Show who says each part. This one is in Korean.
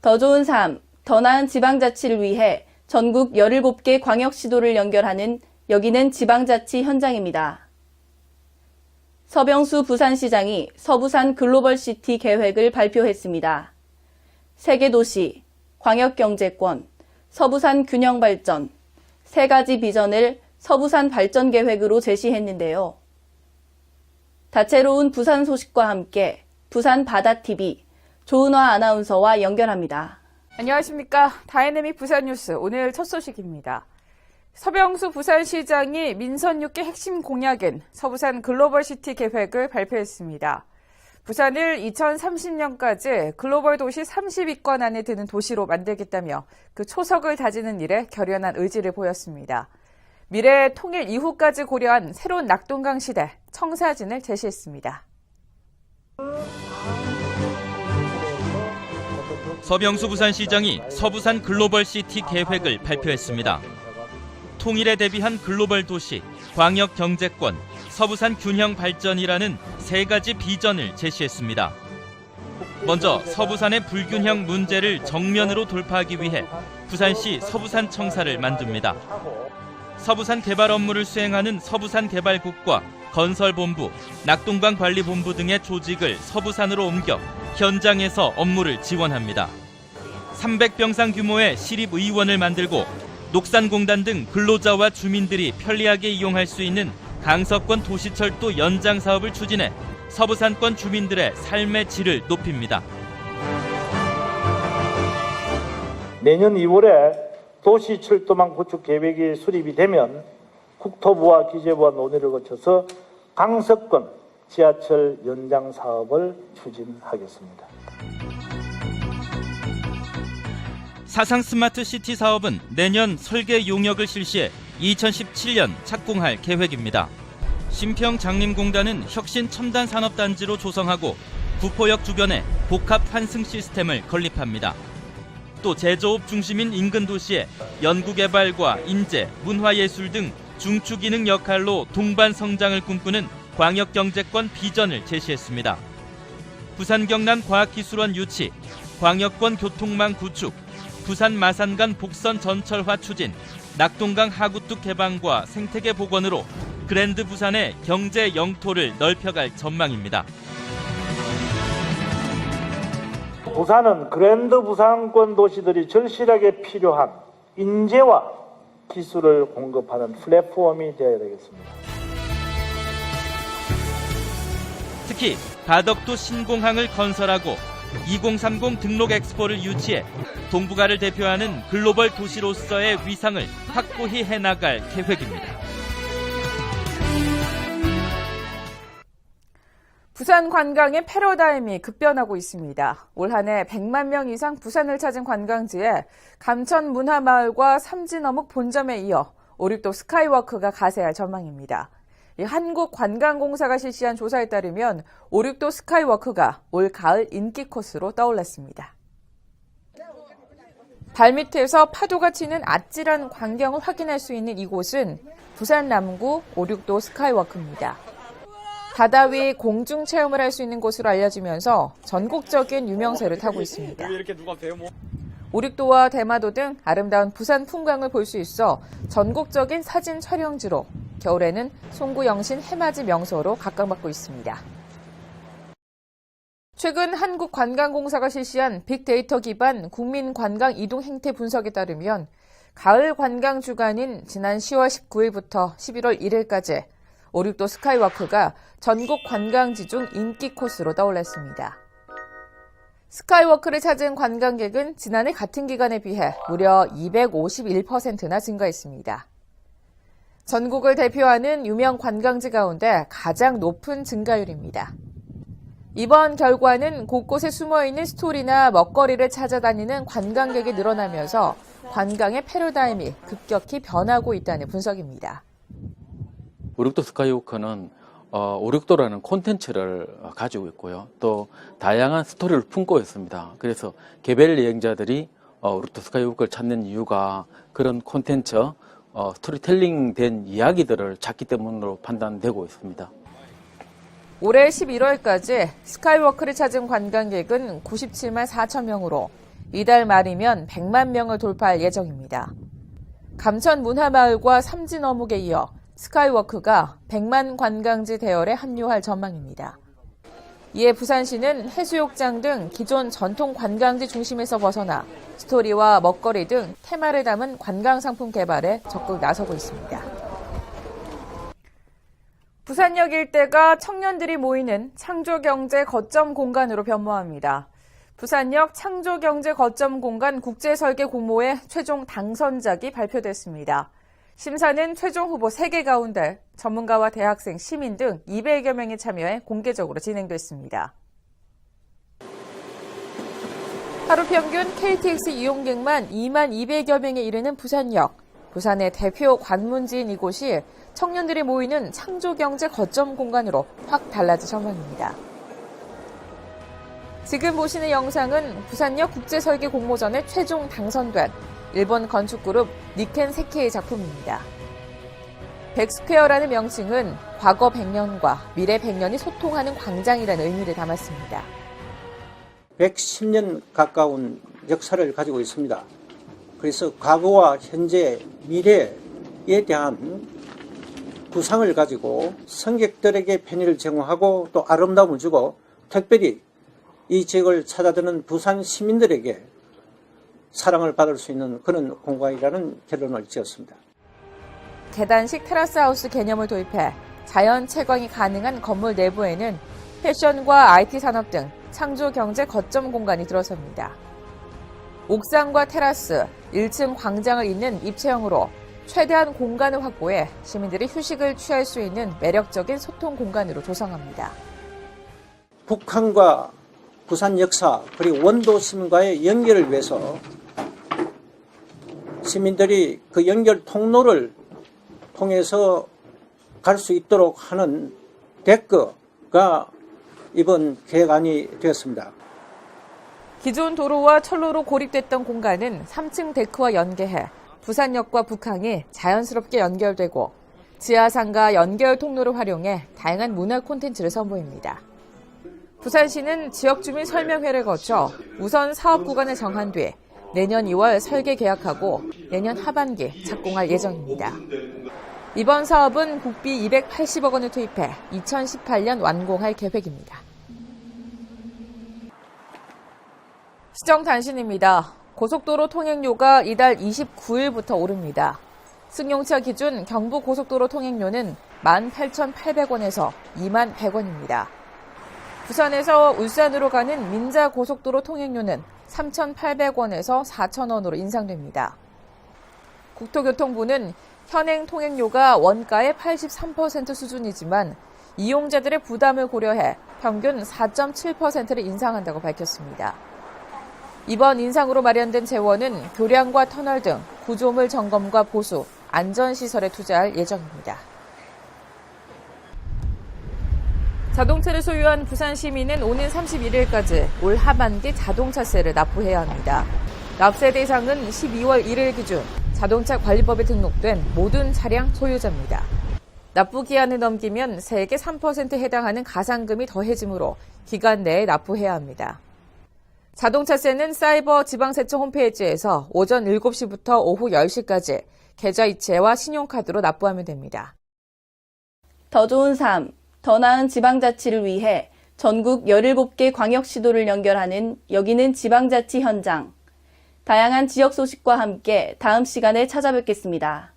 Speaker 1: 더 좋은 삶, 더 나은 지방자치를 위해 전국 17개 광역시도를 연결하는 여기는 지방자치 현장입니다. 서병수 부산시장이 서부산 글로벌시티 계획을 발표했습니다. 세계도시, 광역경제권, 서부산 균형발전, 세 가지 비전을 서부산 발전 계획으로 제시했는데요. 다채로운 부산 소식과 함께 부산 바다TV 조은화 아나운서와 연결합니다.
Speaker 2: 안녕하십니까. 다이내믹 부산뉴스 오늘 첫 소식입니다. 서병수 부산시장이 민선 6개 핵심 공약인 서부산 글로벌시티 계획을 발표했습니다. 부산을 2030년까지 글로벌 도시 30위권 안에 드는 도시로 만들겠다며 그 초석을 다지는 일에 결연한 의지를 보였습니다. 미래 통일 이후까지 고려한 새로운 낙동강 시대 청사진을 제시했습니다.
Speaker 3: 서병수 부산시장이 서부산 글로벌시티 계획을 발표했습니다. 통일에 대비한 글로벌 도시, 광역 경제권, 서부산 균형 발전이라는 세 가지 비전을 제시했습니다. 먼저 서부산의 불균형 문제를 정면으로 돌파하기 위해 부산시 서부산 청사를 만듭니다. 서부산 개발 업무를 수행하는 서부산개발국과 건설본부, 낙동강 관리본부 등의 조직을 서부산으로 옮겨 현장에서 업무를 지원합니다. 300병상 규모의 시립의원을 만들고 녹산공단 등 근로자와 주민들이 편리하게 이용할 수 있는 강서권 도시철도 연장 사업을 추진해 서부산권 주민들의 삶의 질을 높입니다.
Speaker 4: 내년 2월에 도시철도망 구축 계획이 수립이 되면 국토부와 기재부와 논의를 거쳐서 강서권 지하철 연장 사업을 추진하겠습니다.
Speaker 3: 사상 스마트 시티 사업은 내년 설계 용역을 실시해 2017년 착공할 계획입니다. 심평장림공단은 혁신 첨단 산업단지로 조성하고 구포역 주변에 복합 환승 시스템을 건립합니다. 또 제조업 중심인 인근 도시에 연구개발과 인재, 문화예술 등 중추기능 역할로 동반 성장을 꿈꾸는 광역경제권 비전을 제시했습니다. 부산 경남 과학기술원 유치, 광역권 교통망 구축, 부산 마산간 복선 전철화 추진, 낙동강 하구뚝 개방과 생태계 복원으로 그랜드 부산의 경제 영토를 넓혀갈 전망입니다.
Speaker 4: 부산은 그랜드 부산권 도시들이 절실하게 필요한 인재와 기술을 공급하는 플랫폼이 되어야 되겠습니다.
Speaker 3: 특히 바덕도 신공항을 건설하고 2030 등록 엑스포를 유치해 동북아를 대표하는 글로벌 도시로서의 위상을 확고히 해나갈 계획입니다.
Speaker 2: 부산 관광의 패러다임이 급변하고 있습니다. 올 한 해 100만 명 이상 부산을 찾은 관광지에 감천 문화마을과 삼진어묵 본점에 이어 오륙도 스카이워크가 가세할 전망입니다. 한국관광공사가 실시한 조사에 따르면 오륙도 스카이워크가 올 가을 인기 코스로 떠올랐습니다. 발밑에서 파도가 치는 아찔한 광경을 확인할 수 있는 이곳은 부산 남구 오륙도 스카이워크입니다. 바다 위 공중 체험을 할 수 있는 곳으로 알려지면서 전국적인 유명세를 타고 있습니다. 오륙도와 대마도 등 아름다운 부산 풍광을 볼 수 있어 전국적인 사진 촬영지로 겨울에는 송구영신 해맞이 명소로 각광받고 있습니다. 최근 한국관광공사가 실시한 빅데이터 기반 국민관광 이동 행태 분석에 따르면 가을 관광 주간인 지난 10월 19일부터 11월 1일까지 오륙도 스카이워크가 전국 관광지 중 인기 코스로 떠올랐습니다. 스카이워크를 찾은 관광객은 지난해 같은 기간에 비해 무려 251%나 증가했습니다. 전국을 대표하는 유명 관광지 가운데 가장 높은 증가율입니다. 이번 결과는 곳곳에 숨어있는 스토리나 먹거리를 찾아다니는 관광객이 늘어나면서 관광의 패러다임이 급격히 변하고 있다는 분석입니다.
Speaker 5: 오륙도 스카이워크는 오륙도라는 콘텐츠를 가지고 있고요. 또 다양한 스토리를 품고 있습니다. 그래서 개별 여행자들이 오륙도 스카이워크를 찾는 이유가 그런 콘텐츠, 스토리텔링 된 이야기들을 찾기 때문으로 판단되고 있습니다.
Speaker 2: 올해 11월까지 스카이워크를 찾은 관광객은 97만 4천 명으로 이달 말이면 100만 명을 돌파할 예정입니다. 감천 문화마을과 삼진 어묵에 이어 스카이워크가 100만 관광지 대열에 합류할 전망입니다. 이에 부산시는 해수욕장 등 기존 전통 관광지 중심에서 벗어나 스토리와 먹거리 등 테마를 담은 관광상품 개발에 적극 나서고 있습니다. 부산역 일대가 청년들이 모이는 창조경제 거점 공간으로 변모합니다. 부산역 창조경제 거점 공간 국제설계 공모의 최종 당선작이 발표됐습니다. 심사는 최종 후보 3개 가운데 전문가와 대학생, 시민 등 200여 명이 참여해 공개적으로 진행됐습니다. 하루 평균 KTX 이용객만 2만 200여 명에 이르는 부산역. 부산의 대표 관문지인 이곳이 청년들이 모이는 창조경제 거점 공간으로 확 달라질 전망입니다. 지금 보시는 영상은 부산역 국제설계 공모전에 최종 당선된 일본 건축그룹 니켄 세키의 작품입니다. 백스퀘어라는 명칭은 과거 100년과 미래 100년이 소통하는 광장이라는 의미를 담았습니다.
Speaker 6: 110년 가까운 역사를 가지고 있습니다. 그래서 과거와 현재, 미래에 대한 구상을 가지고 승객들에게 편의를 제공하고 또 아름다움을 주고 특별히 이 지역을 찾아드는 부산 시민들에게 사랑을 받을 수 있는 그런 공간이라는 결론을 지었습니다.
Speaker 2: 계단식 테라스하우스 개념을 도입해 자연 채광이 가능한 건물 내부에는 패션과 IT 산업 등 창조 경제 거점 공간이 들어섭니다. 옥상과 테라스, 1층 광장을 잇는 입체형으로 최대한 공간을 확보해 시민들이 휴식을 취할 수 있는 매력적인 소통 공간으로 조성합니다.
Speaker 6: 북한과 부산 역사 그리고 원도 시민과의 연결을 위해서 시민들이 그 연결 통로를 통해서 갈 수 있도록 하는 데크가 이번 계획안이 되었습니다.
Speaker 2: 기존 도로와 철로로 고립됐던 공간은 3층 데크와 연계해 부산역과 북항이 자연스럽게 연결되고 지하상가 연결 통로를 활용해 다양한 문화 콘텐츠를 선보입니다. 부산시는 지역주민 설명회를 거쳐 우선 사업 구간을 정한 뒤 내년 2월 설계 계약하고 내년 하반기 착공할 예정입니다. 이번 사업은 국비 280억 원을 투입해 2018년 완공할 계획입니다. 시정 단신입니다. 고속도로 통행료가 이달 29일부터 오릅니다. 승용차 기준 경부고속도로 통행료는 18,800원에서 21,100원입니다. 부산에서 울산으로 가는 민자고속도로 통행료는 3,800원에서 4,000원으로 인상됩니다. 국토교통부는 현행 통행료가 원가의 83% 수준이지만 이용자들의 부담을 고려해 평균 4.7%를 인상한다고 밝혔습니다. 이번 인상으로 마련된 재원은 교량과 터널 등 구조물 점검과 보수, 안전시설에 투자할 예정입니다. 자동차를 소유한 부산 시민은 오는 31일까지 올 하반기 자동차세를 납부해야 합니다. 납세 대상은 12월 1일 기준 자동차 관리법에 등록된 모든 차량 소유자입니다. 납부 기한을 넘기면 세액의 3%에 해당하는 가산금이 더해지므로 기간 내에 납부해야 합니다. 자동차세는 사이버 지방세청 홈페이지에서 오전 7시부터 오후 10시까지 계좌 이체와 신용카드로 납부하면 됩니다.
Speaker 1: 더 좋은 삶, 더 나은 지방자치를 위해 전국 17개 광역시도를 연결하는 여기는 지방자치 현장. 다양한 지역 소식과 함께 다음 시간에 찾아뵙겠습니다.